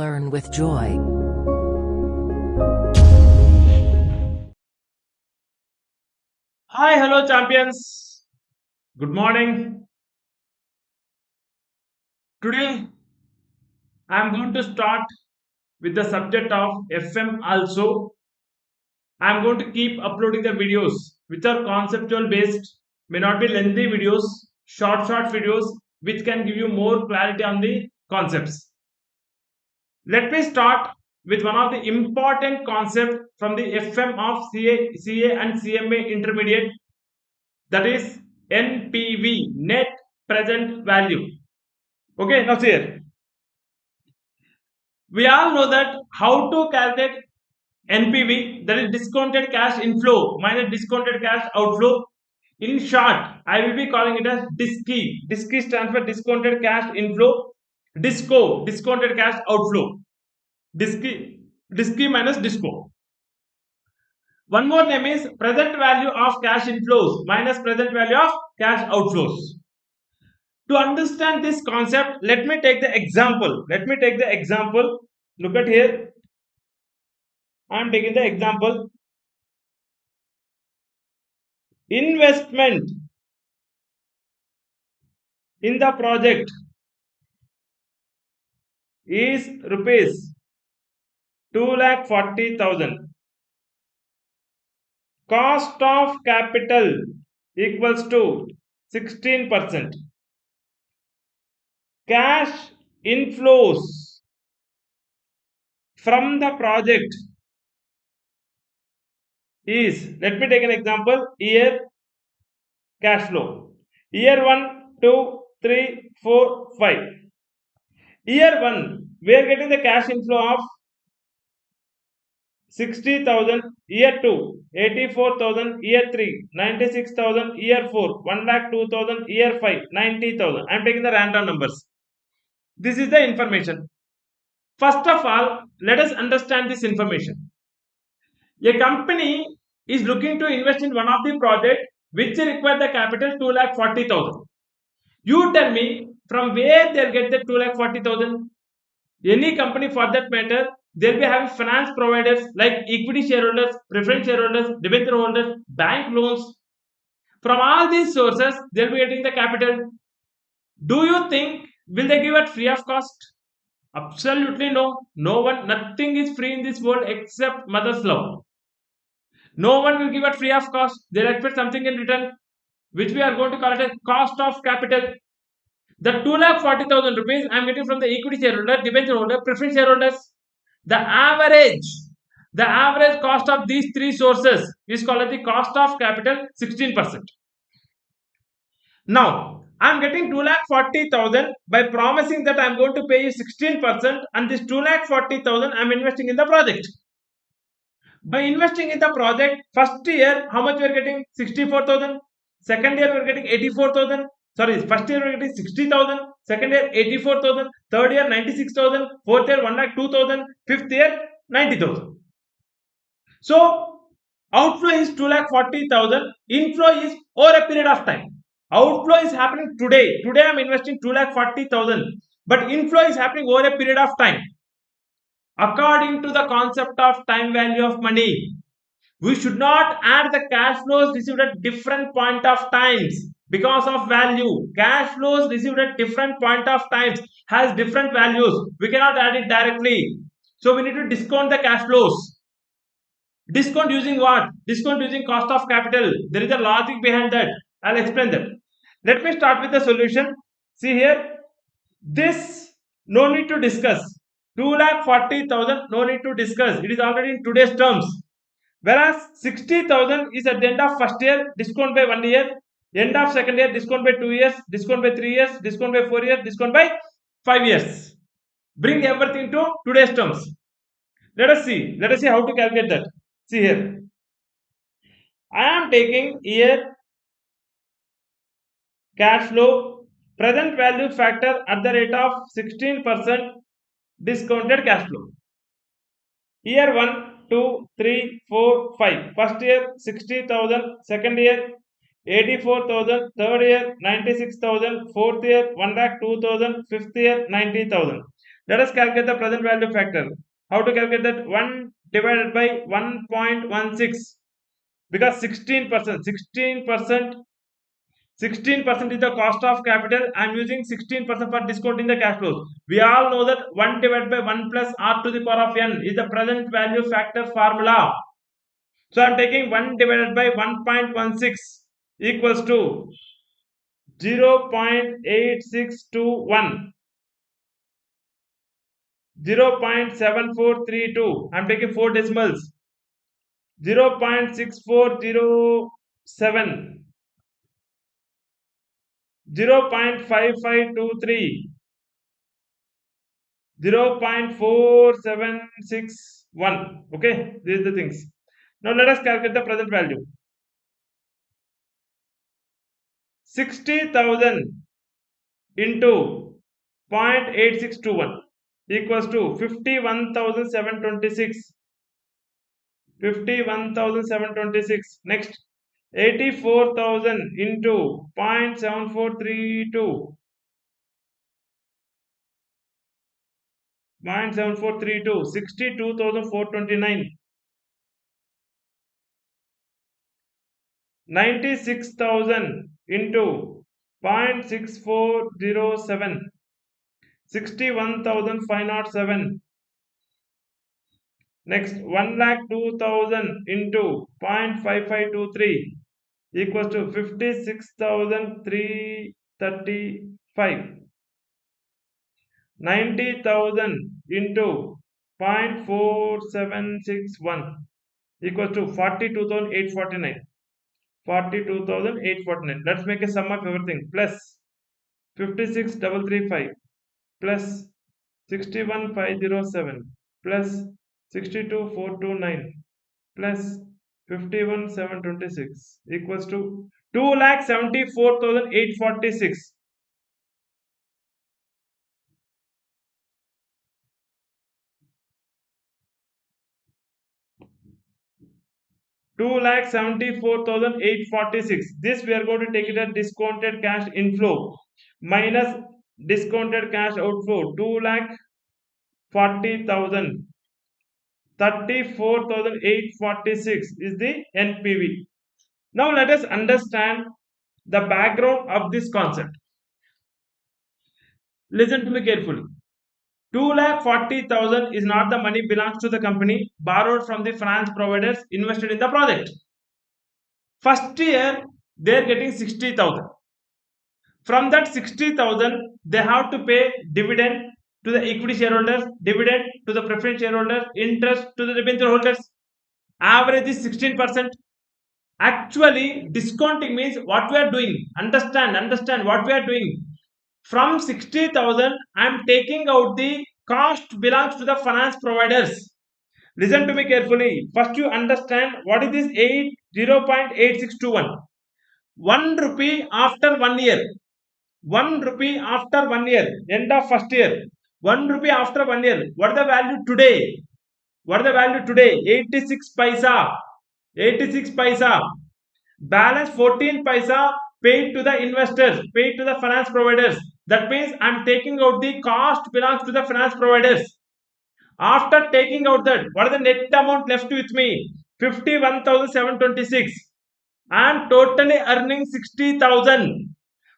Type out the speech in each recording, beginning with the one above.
learn with joy. Hi, hello, champions. Good morning. Today, I am going to start with the subject of FM also. I am going to keep uploading the videos which are conceptual based, may not be lengthy videos, short videos which can give you more clarity on the concepts. Let me start with one of the important concept from the FM of CA and CMA intermediate, that is NPV, net present value. Okay, now see here. We all know that how to calculate NPV, that is discounted cash inflow minus discounted cash outflow. In short, I will be calling it as DISCI. DISCI stands for discounted cash inflow. DISCO, discounted cash outflow. DISCI minus DISCO. One more name is present value of cash inflows minus present value of cash outflows. To understand this concept, let me take the example. Look at here. I am taking the example. Investment in the project is rupees 2,40,000. Cost of capital equals to 16%. Cash inflows from the project is, let me take an example, year cash flow. Year 1, 2, 3, 4, 5. Year 1, we are getting the cash inflow of 60,000. Year 2, 84,000. Year 3, 96,000. Year 4, 1,02,000. Year 5, 90,000. I am taking the random numbers. This is the information. First of all, let us understand this information. A company is looking to invest in one of the project which require the capital 2,40,000. You tell me from where they'll get the 2,40,000. Any company for that matter, they'll be having finance providers like equity shareholders, preference shareholders, debenture holders, bank loans. From all these sources, they'll be getting the capital. Do you think will they give it free of cost? Absolutely no. No one, nothing is free in this world except mother's love. No one will give it free of cost. They'll expect something in return, which we are going to call it as cost of capital. The 2,40,000 rupees I am getting from the equity shareholder, debenture holder, preference shareholders. The average cost of these three sources is called as the cost of capital, 16%. Now, I am getting 2,40,000 by promising that I am going to pay you 16%, and this 2,40,000 I am investing in the project. By investing in the project, first year, how much we are getting? 64,000. Second year, we are getting 84,000. Sorry, first year we are getting 60,000. Second year, 84,000. Third year, 96,000. Fourth year, 1,02,000. Fifth year, 90,000. So, outflow is 2,40,000. Inflow is over a period of time. Outflow is happening today. Today, I am investing 2,40,000. But inflow is happening over a period of time. According to the concept of time value of money, we should not add the cash flows received at different point of times because of value. Cash flows received at different point of times has different values. We cannot add it directly. So we need to discount the cash flows. Discount using what? Discount using cost of capital. There is a logic behind that. I'll explain that. Let me start with the solution. See here. This no need to discuss. 2,40,000 no need to discuss. It is already in today's terms. Whereas 60,000 is at the end of first year, discount by 1 year. End of second year, discount by 2 years. Discount by 3 years. Discount by 4 years. Discount by 5 years. Bring everything to today's terms. Let us see how to calculate that. See here. I am taking year cash flow present value factor at the rate of 16% discounted cash flow. Year 1, 2, 3, 4, 5. First year 60,000. Second year 84,000. Third year 96,000. Fourth year 1,02,000. Fifth year 90,000. Let us calculate the present value factor. How to calculate that? 1 divided by 1.16, because 16% is the cost of capital. I am using 16% for discounting the cash flows. We all know that 1 divided by 1 plus r to the power of n is the present value factor formula. So I am taking 1 divided by 1.16 equals to 0.8621, 0.7432. I am taking 4 decimals. 0.6407, 0.5523, 0.4761. Okay, these are the things. Now let us calculate the present value. 60,000 into 0.8621 equals to 51,726. 51,726. Next, 84,000 into 0.7432. 0.7432, 62,429. 96,000 into 0.6407, 61,507. Next, 1,02,000 into 0.5523 equals to 56,335. 90,000 into 0.4761 equals to 42,849. 42,849. Let's make a sum of everything. Plus 56,335 plus 61,507 plus 62,429 plus 51,726 equals to 2,74,846. 2,74,846. This we are going to take it as discounted cash inflow minus discounted cash outflow. 2,40,000. 34,846 is the NPV. Now let us understand the background of this concept. Listen to me carefully. 2,40,000 is not the money belongs to the company, borrowed from the finance providers, invested in the project. First year they are getting 60,000. From that 60,000, they have to pay dividend to the equity shareholders, dividend to the preference shareholders, interest to the debenture holders. Average is 16%. Actually, discounting means what we are doing. Understand what we are doing. From 60,000, I am taking out the cost belongs to the finance providers. Listen to me carefully. First, you understand what is this 0.8621. 1 rupee after 1 year. 1 rupee after 1 year. End of first year. 1 rupee after 1 year. What is the value today? What is the value today? 86 paisa. 86 paisa. Balance 14 paisa paid to the investors, paid to the finance providers. That means I am taking out the cost belongs to the finance providers. After taking out that, what is the net amount left with me? 51,726. I am totally earning 60,000.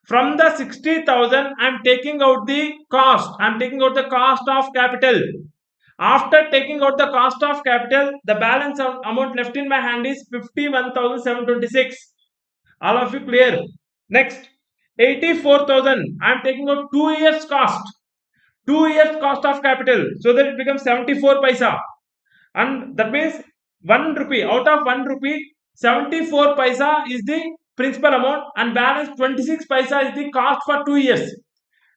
From the 60,000, I am taking out the cost. I am taking out the cost of capital. After taking out the cost of capital, the balance amount left in my hand is 51,726. All of you clear? Next, 84,000. I am taking out 2 years cost. 2 years cost of capital, so that it becomes 74 paisa. And that means 1 rupee. Out of 1 rupee, 74 paisa is the principal amount, and balance 26 paisa is the cost for 2 years.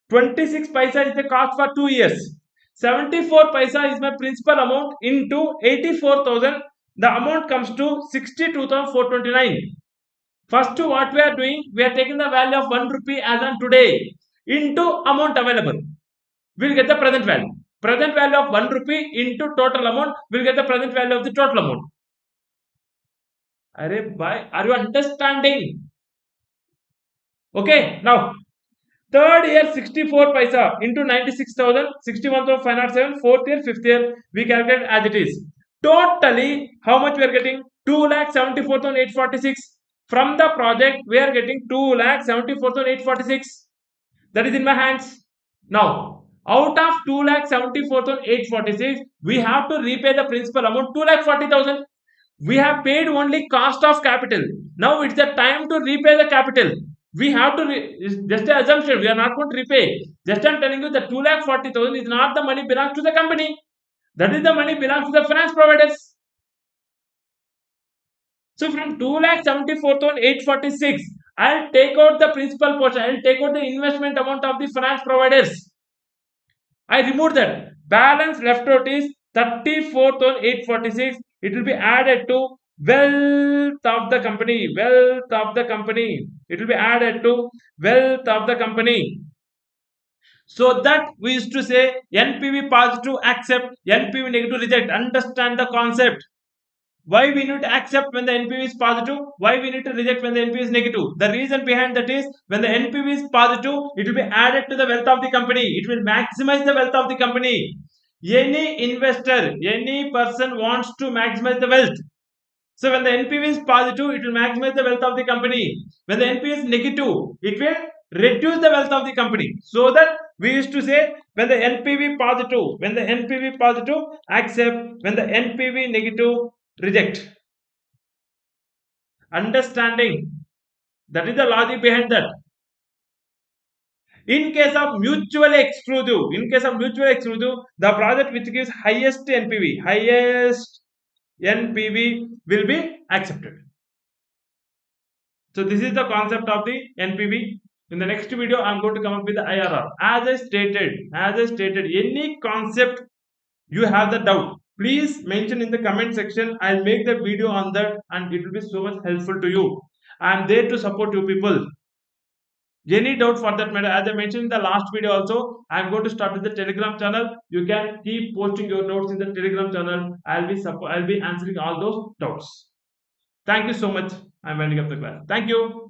26 paisa is the cost for 2 years. 74 paisa is my principal amount into 84,000. The amount comes to 62,429. First, what we are doing, we are taking the value of 1 rupee as on today into amount available. We will get the present value. Present value of 1 rupee into total amount, we will get the present value of the total amount. Are you understanding? Okay, now Third year 64 paisa into 96,000, 61,507. Fourth year, fifth year, we calculate as it is. Totally, how much we are getting? 2,74,846. From the project, we are getting 2,74,846. That is in my hands. Now, out of 2,74,846, we have to repay the principal amount 2,40,000. We have paid only cost of capital. Now it's the time to repay the capital. We have to it's just an assumption. We are not going to repay. Just I'm telling you, the 2,40,000 is not the money belongs to the company. That is the money belongs to the finance providers. So from 2,74,846, I'll take out the principal portion. I'll take out the investment amount of the finance providers. I removed that. Balance left out is 34,846. It will be added to wealth of the company. Wealth of the company. It will be added to wealth of the company. So that we used to say NPV positive accept, NPV negative reject. Understand the concept. Why we need to accept when the NPV is positive? Why we need to reject when the NPV is negative? The reason behind that is when the NPV is positive, it will be added to the wealth of the company. It will maximize the wealth of the company. Any investor, any person wants to maximize the wealth. So when the NPV is positive, it will maximize the wealth of the company. When the NPV is negative, it will reduce the wealth of the company. So that we used to say when the NPV positive, when the NPV positive, accept, when the NPV negative, reject. Understanding, that is the logic behind that. In case of mutually exclusive, the project which gives highest NPV will be accepted. So this is the concept of the NPV. In the next video, I'm going to come up with the IRR. As I stated, any concept you have the doubt, please mention in the comment section. I'll make the video on that and it will be so much helpful to you. I'm there to support you people. Any doubt for that matter, as I mentioned in the last video also, I'm going to start with the Telegram channel. You can keep posting your notes in the Telegram channel. I'll be answering all those doubts. Thank you so much. I'm winding up the class. Thank you.